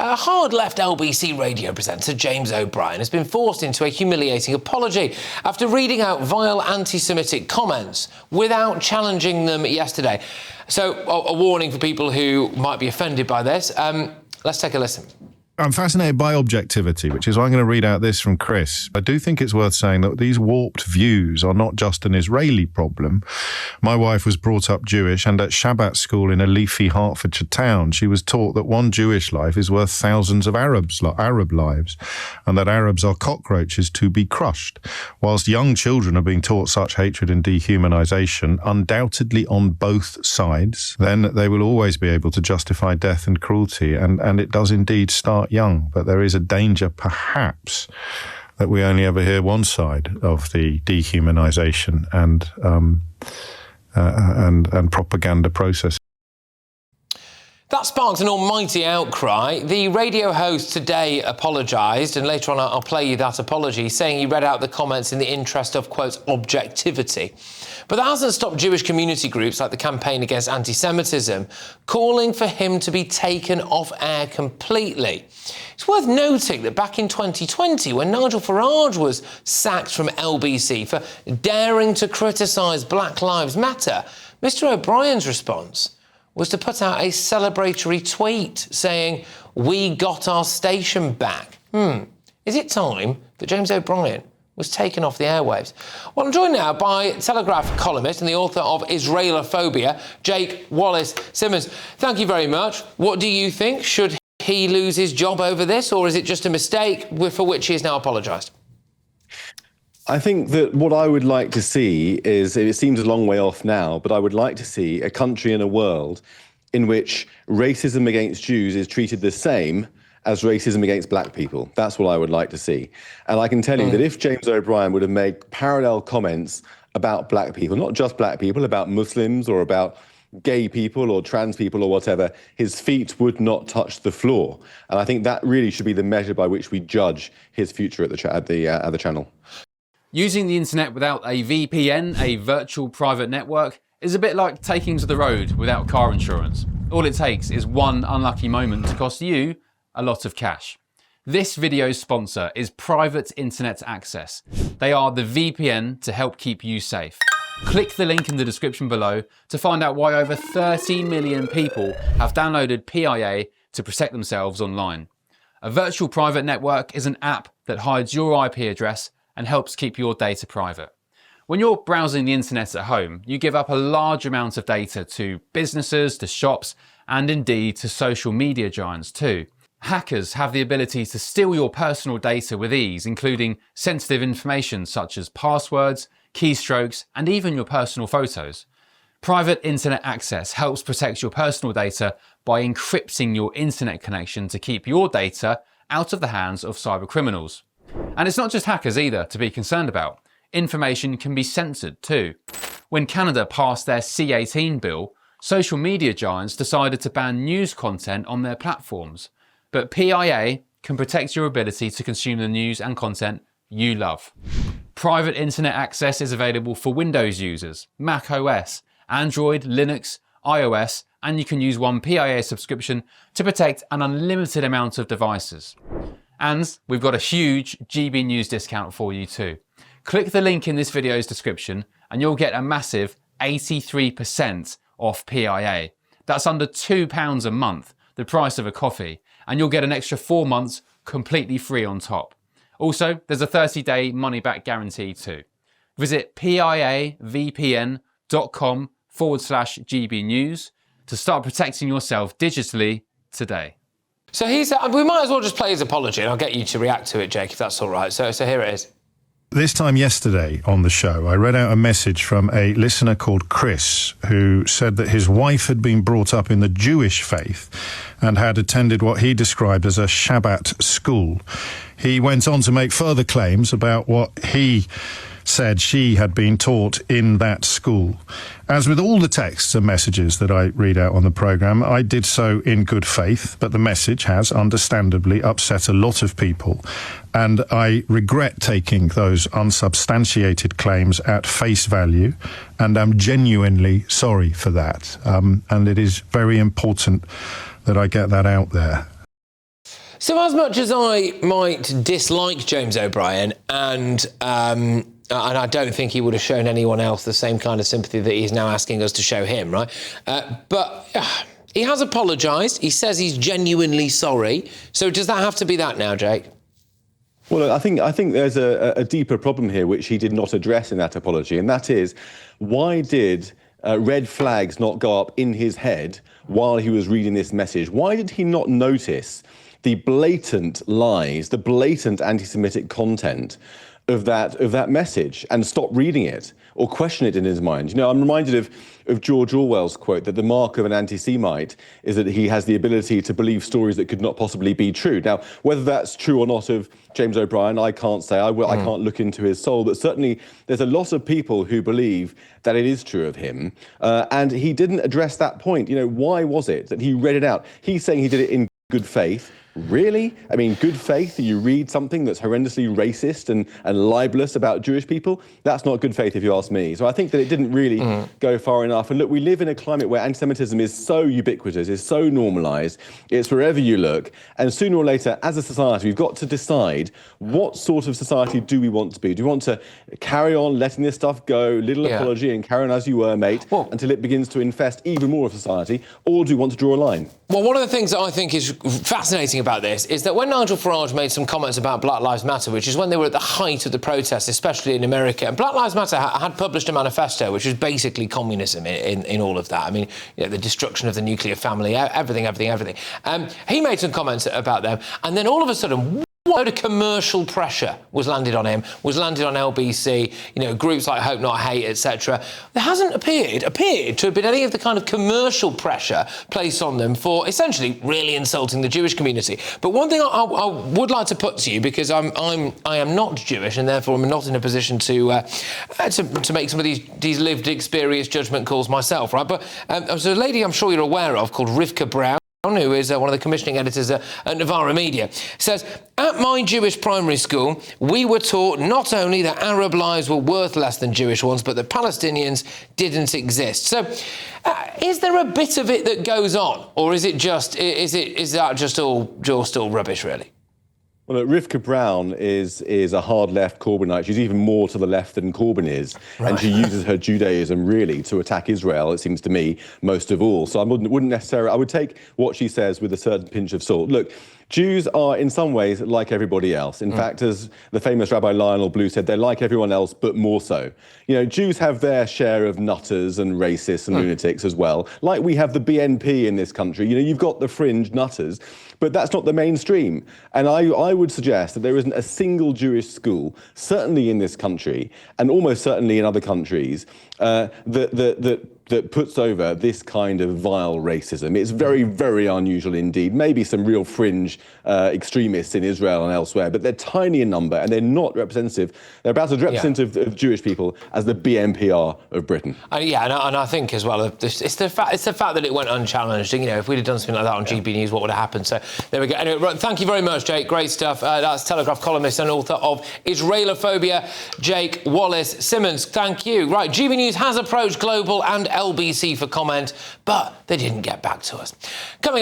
hard-left LBC radio presenter James O'Brien has been forced into a humiliating apology after reading out vile anti-Semitic comments without challenging them yesterday. So, a warning for people who might be offended by this. Let's take a listen. I'm fascinated by objectivity, which is why I'm going to read out this from Chris. I do think it's worth saying that these warped views are not just an Israeli problem. My wife was brought up Jewish, and at Shabbat school in a leafy Hertfordshire town, she was taught that one Jewish life is worth thousands of Arab lives, and that Arabs are cockroaches to be crushed. Whilst young children are being taught such hatred and dehumanization, undoubtedly on both sides, then they will always be able to justify death and cruelty, and it does indeed start young, but there is a danger perhaps that we only ever hear one side of the dehumanization and propaganda process. That sparked an almighty outcry. The radio host today apologised, and later on I'll play you that apology, saying he read out the comments in the interest of, quote, objectivity. But that hasn't stopped Jewish community groups like the Campaign Against Antisemitism calling for him to be taken off air completely. It's worth noting that back in 2020, when Nigel Farage was sacked from LBC for daring to criticise Black Lives Matter, Mr O'Brien's response was to put out a celebratory tweet saying, "We got our station back." Is it time that James O'Brien was taken off the airwaves? Well, I'm joined now by Telegraph columnist and the author of Israelophobia, Jake Wallis Simmons. Thank you very much. What do you think? Should he lose his job over this, or is it just a mistake for which he has now apologised? I think that what I would like to see is, it seems a long way off now, but I would like to see a country and a world in which racism against Jews is treated the same as racism against black people. That's what I would like to see. And I can tell you that if James O'Brien would have made parallel comments about black people, not just black people, about Muslims or about gay people or trans people or whatever, his feet would not touch the floor. And I think that really should be the measure by which we judge his future at the channel. Using the internet without a VPN, a virtual private network, is a bit like taking to the road without car insurance. All it takes is one unlucky moment to cost you a lot of cash. This video's sponsor is Private Internet Access. They are the VPN to help keep you safe. Click the link in the description below to find out why over 30 million people have downloaded PIA to protect themselves online. A virtual private network is an app that hides your IP address and helps keep your data private. When you're browsing the internet at home, you give up a large amount of data to businesses, to shops, and indeed to social media giants too. Hackers have the ability to steal your personal data with ease, including sensitive information such as passwords, keystrokes, and even your personal photos. Private Internet Access helps protect your personal data by encrypting your internet connection to keep your data out of the hands of cybercriminals. And it's not just hackers either to be concerned about. Information can be censored too. When Canada passed their C-18 bill, social media giants decided to ban news content on their platforms. But PIA can protect your ability to consume the news and content you love. Private Internet Access is available for Windows users, Mac OS, Android, Linux, iOS, and you can use one PIA subscription to protect an unlimited amount of devices. And we've got a huge GBNews discount for you too. Click the link in this video's description and you'll get a massive 83% off PIA. That's under £2 a month, the price of a coffee, and you'll get an extra 4 months completely free on top. Also, there's a 30-day money-back guarantee too. Visit piavpn.com/GBNews to start protecting yourself digitally today. So we might as well just play his apology and I'll get you to react to it, Jake, if that's all right. So here it is. This time yesterday on the show, I read out a message from a listener called Chris, who said that his wife had been brought up in the Jewish faith and had attended what he described as a Shabbat school. He went on to make further claims about what he said she had been taught in that school. As with all the texts and messages that I read out on the programme, I did so in good faith, but the message has understandably upset a lot of people, and I regret taking those unsubstantiated claims at face value, and I'm genuinely sorry for that. And it is very important that I get that out there. So as much as I might dislike James O'Brien, and I don't think he would have shown anyone else the same kind of sympathy that he's now asking us to show him, right? But he has apologised. He says he's genuinely sorry. So does that have to be that now, Jake? Well, I think there's a deeper problem here which he did not address in that apology, and that is, why did red flags not go up in his head while he was reading this message? Why did he not notice the blatant lies, the blatant anti-Semitic content of that message, and stop reading it or question it in his mind? You know, I'm reminded of George Orwell's quote that the mark of an anti-Semite is that he has the ability to believe stories that could not possibly be true. Now, whether that's true or not of James O'Brien, I can't say. I can't look into his soul, but certainly there's a lot of people who believe that it is true of him, and he didn't address that point. You know, why was it that he read it out? He's saying he did it in good faith. Really? I mean, good faith, you read something that's horrendously racist and libelous about Jewish people? That's not good faith, if you ask me. So I think that it didn't really go far enough. And look, we live in a climate where anti-Semitism is so ubiquitous, is so normalised, it's wherever you look. And sooner or later, as a society, we've got to decide what sort of society do we want to be? Do we want to carry on letting this stuff go, little apology, and carry on as you were, mate, until it begins to infest even more of society? Or do we want to draw a line? Well, one of the things that I think is fascinating about this is that when Nigel Farage made some comments about Black Lives Matter, which is when they were at the height of the protests, especially in America, and Black Lives Matter had published a manifesto which was basically communism in all of that. I mean, you know, the destruction of the nuclear family, everything. He made some comments about them, and then all of a sudden, what load of commercial pressure was landed on him, was landed on LBC, you know, groups like Hope Not Hate, etc. There hasn't appeared to have been any of the kind of commercial pressure placed on them for essentially really insulting the Jewish community. But one thing I would like to put to you, because I am not Jewish, and therefore I'm not in a position to make some of these lived experience judgment calls myself, right? But there's a lady I'm sure you're aware of called Rivka Brown, who is one of the commissioning editors at Novara Media, says, at my Jewish primary school, we were taught not only that Arab lives were worth less than Jewish ones, but that Palestinians didn't exist. So is there a bit of it that goes on, or is that just all rubbish, really? Well, Rivka Brown is a hard left Corbynite. She's even more to the left than Corbyn is. Right. And she uses her Judaism really to attack Israel, it seems to me, most of all. So I would take what she says with a certain pinch of salt. Look, Jews are in some ways like everybody else. In fact, as the famous Rabbi Lionel Blue said, they're like everyone else, but more so. You know, Jews have their share of nutters and racists and lunatics as well. Like we have the BNP in this country. You know, you've got the fringe nutters, but that's not the mainstream. And I would suggest that there isn't a single Jewish school, certainly in this country, and almost certainly in other countries, that puts over this kind of vile racism. It's very, very unusual indeed. Maybe some real fringe extremists in Israel and elsewhere, but they're tiny in number and they're not representative. They're about as representative of Jewish people as the BNP are of Britain. And I think as well, it's the fact that it went unchallenged. You know, if we'd have done something like that on GBNews, what would have happened? So there we go. Anyway, thank you very much, Jake. Great stuff. That's Telegraph columnist and author of Israelophobia, Jake Wallis-Simmons. Thank you. Right, GBNews has approached Global and LBC for comment, but they didn't get back to us. Coming